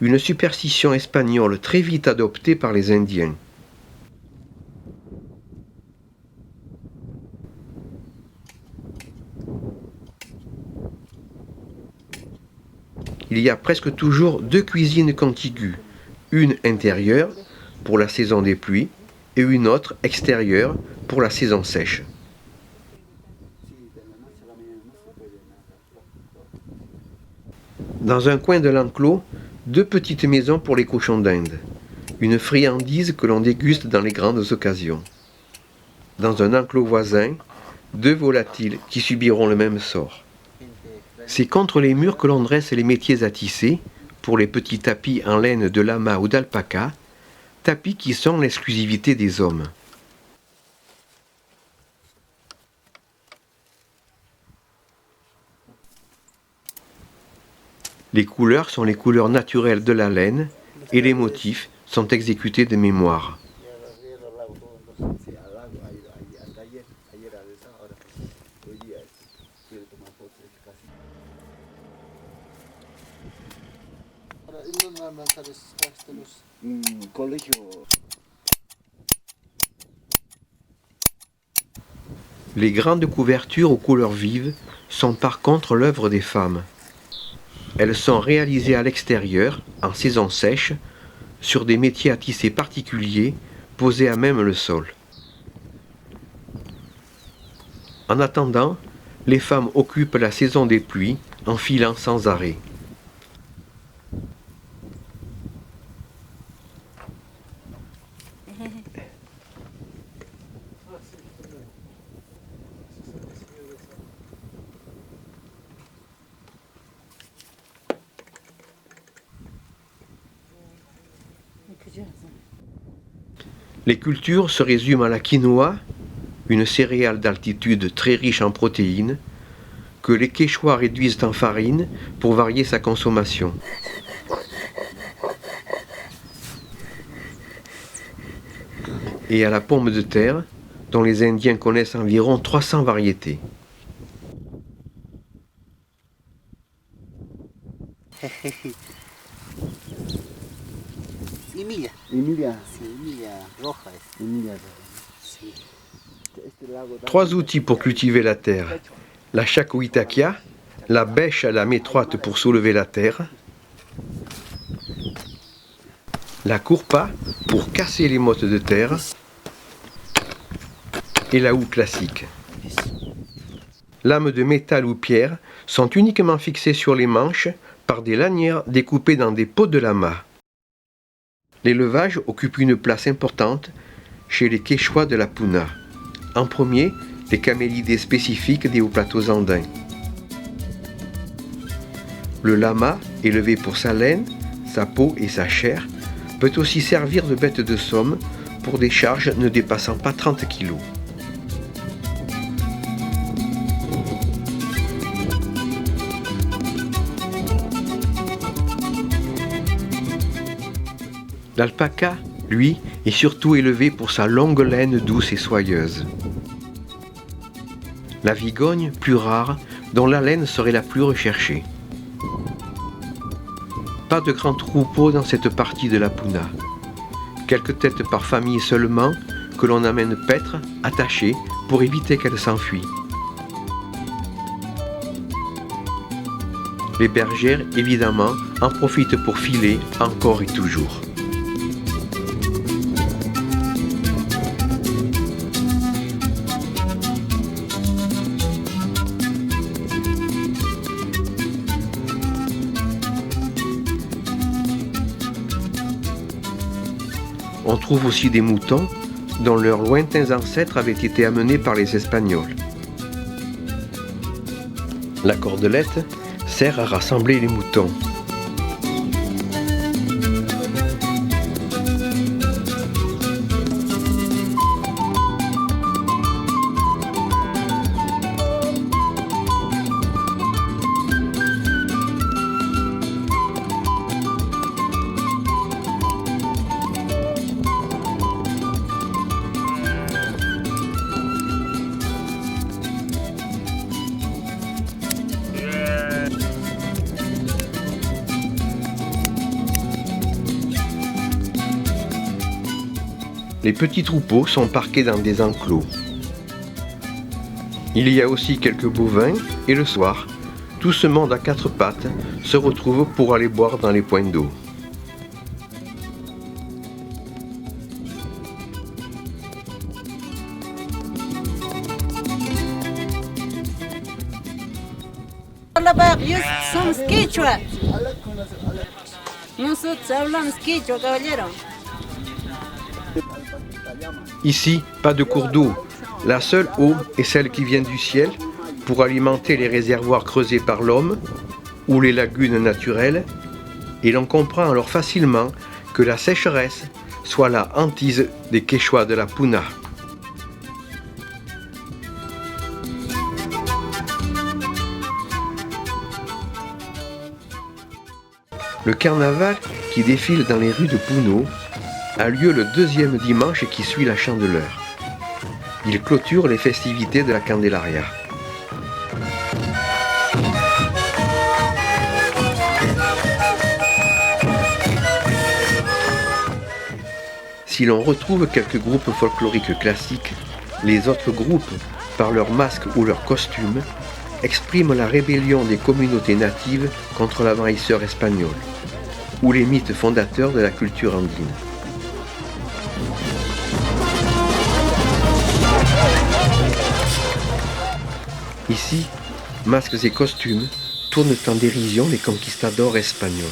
une superstition espagnole très vite adoptée par les Indiens. Il y a presque toujours 2 cuisines contiguës, une intérieure pour la saison des pluies et une autre extérieure pour la saison sèche. Dans un coin de l'enclos, 2 petites maisons pour les cochons d'Inde, une friandise que l'on déguste dans les grandes occasions. Dans un enclos voisin, 2 volatiles qui subiront le même sort. C'est contre les murs que l'on dresse les métiers à tisser, pour les petits tapis en laine de lama ou d'alpaca, tapis qui sont l'exclusivité des hommes. Les couleurs sont les couleurs naturelles de la laine et les motifs sont exécutés de mémoire. Les grandes couvertures aux couleurs vives sont par contre l'œuvre des femmes. Elles sont réalisées à l'extérieur, en saison sèche, sur des métiers à tisser particuliers, posés à même le sol. En attendant, les femmes occupent la saison des pluies en filant sans arrêt. Les cultures se résument à la quinoa, une céréale d'altitude très riche en protéines, que les Quechua réduisent en farine pour varier sa consommation. Et à la pomme de terre, dont les Indiens connaissent environ 300 variétés. Trois outils pour cultiver la terre. La chacoitakia, la bêche à lame étroite pour soulever la terre, la courpa pour casser les mottes de terre et la houe classique. Lames de métal ou pierre sont uniquement fixées sur les manches par des lanières découpées dans des pots de lama. L'élevage occupe une place importante chez les Quechua de la Puna. En premier, les camélidés spécifiques des hauts plateaux andins. Le lama, élevé pour sa laine, sa peau et sa chair, peut aussi servir de bête de somme pour des charges ne dépassant pas 30 kg. L'alpaca, lui, est surtout élevé pour sa longue laine douce et soyeuse. La vigogne, plus rare, dont la laine serait la plus recherchée. Pas de grands troupeaux dans cette partie de la Puna. Quelques têtes par famille seulement, que l'on amène paître, attachées, pour éviter qu'elles s'enfuient. Les bergères, évidemment, en profitent pour filer encore et toujours. On trouve aussi des moutons dont leurs lointains ancêtres avaient été amenés par les Espagnols. La cordelette sert à rassembler les moutons. Les petits troupeaux sont parqués dans des enclos. Il y a aussi quelques bovins et le soir, tout ce monde à quatre pattes se retrouve pour aller boire dans les points d'eau. Ici, pas de cours d'eau. La seule eau est celle qui vient du ciel pour alimenter les réservoirs creusés par l'homme ou les lagunes naturelles, et l'on comprend alors facilement que la sécheresse soit la hantise des Quechua de la Puna. Le carnaval qui défile dans les rues de Puno a lieu le deuxième dimanche qui suit la Chandeleur. Il clôture les festivités de la Candelaria. Si l'on retrouve quelques groupes folkloriques classiques, les autres groupes, par leurs masques ou leurs costumes, expriment la rébellion des communautés natives contre l'envahisseur espagnol, ou les mythes fondateurs de la culture andine. Ici, masques et costumes tournent en dérision les conquistadors espagnols.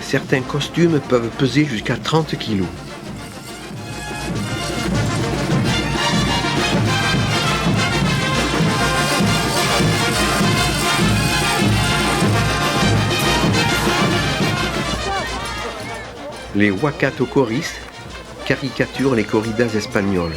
Certains costumes peuvent peser jusqu'à 30 kg. Les huacatocoris caricaturent les corridas espagnoles.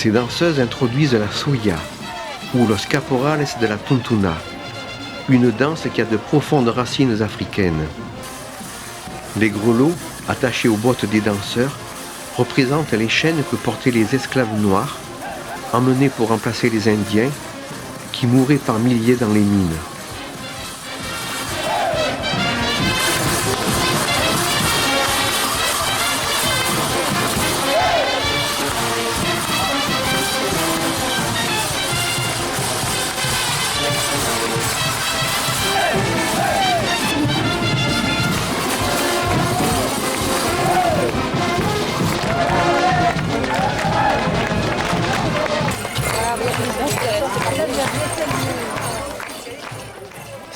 Ces danseuses introduisent la suya, ou los caporales de la tuntuna, une danse qui a de profondes racines africaines. Les grelots, attachés aux bottes des danseurs, représentent les chaînes que portaient les esclaves noirs, emmenés pour remplacer les Indiens, qui mouraient par milliers dans les mines.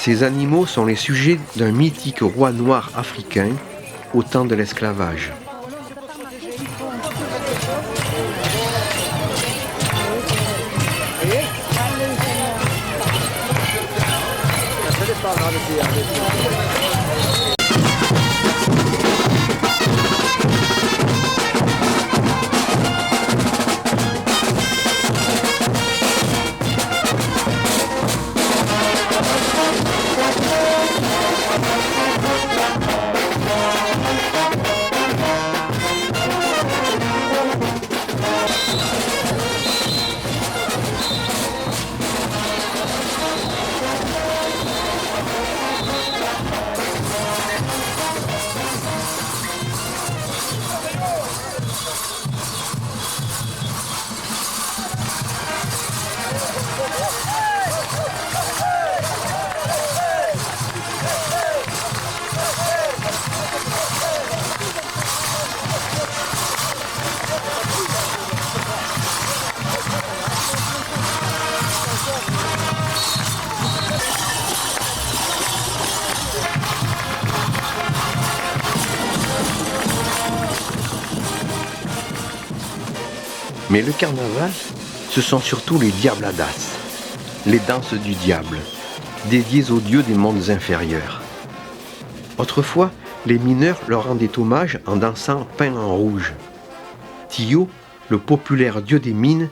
Ces animaux sont les sujets d'un mythique roi noir africain au temps de l'esclavage. Mais le carnaval, ce sont surtout les diabladas, les danses du diable, dédiées aux dieux des mondes inférieurs. Autrefois, les mineurs leur rendaient hommage en dansant peint en rouge. Tio, le populaire dieu des mines,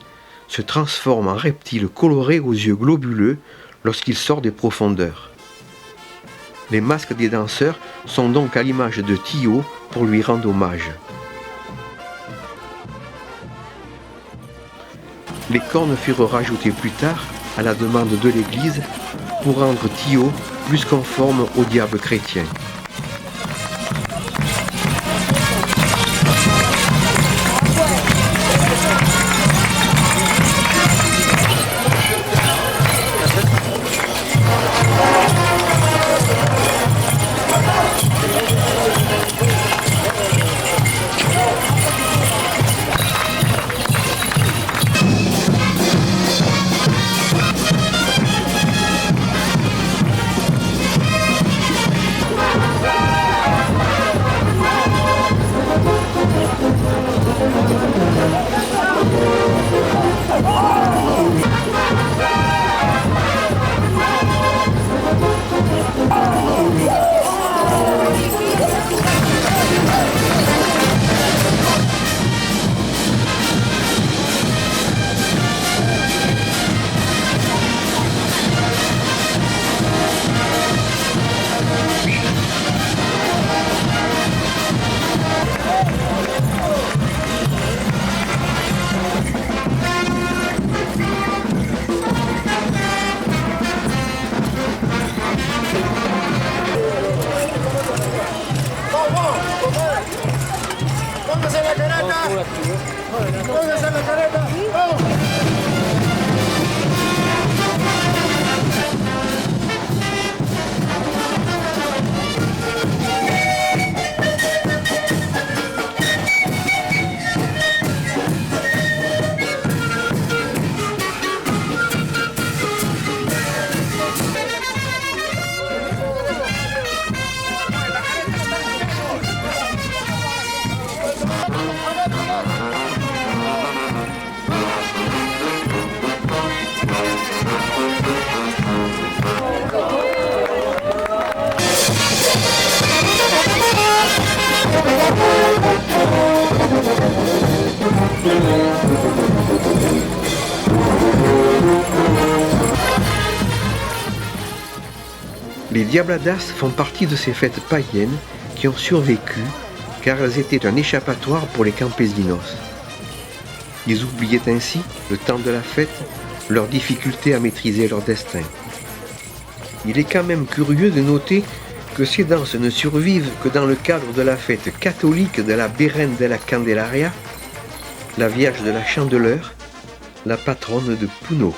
se transforme en reptile coloré aux yeux globuleux lorsqu'il sort des profondeurs. Les masques des danseurs sont donc à l'image de Tio pour lui rendre hommage. Les cornes furent rajoutées plus tard, à la demande de l'Église, pour rendre Tio plus conforme au diable chrétien. Les diabladas font partie de ces fêtes païennes qui ont survécu car elles étaient un échappatoire pour les campesinos. Ils oubliaient ainsi, le temps de la fête, leur difficulté à maîtriser leur destin. Il est quand même curieux de noter que ces danses ne survivent que dans le cadre de la fête catholique de la Virgen de la Candelaria, la Vierge de la Chandeleur, la patronne de Puno.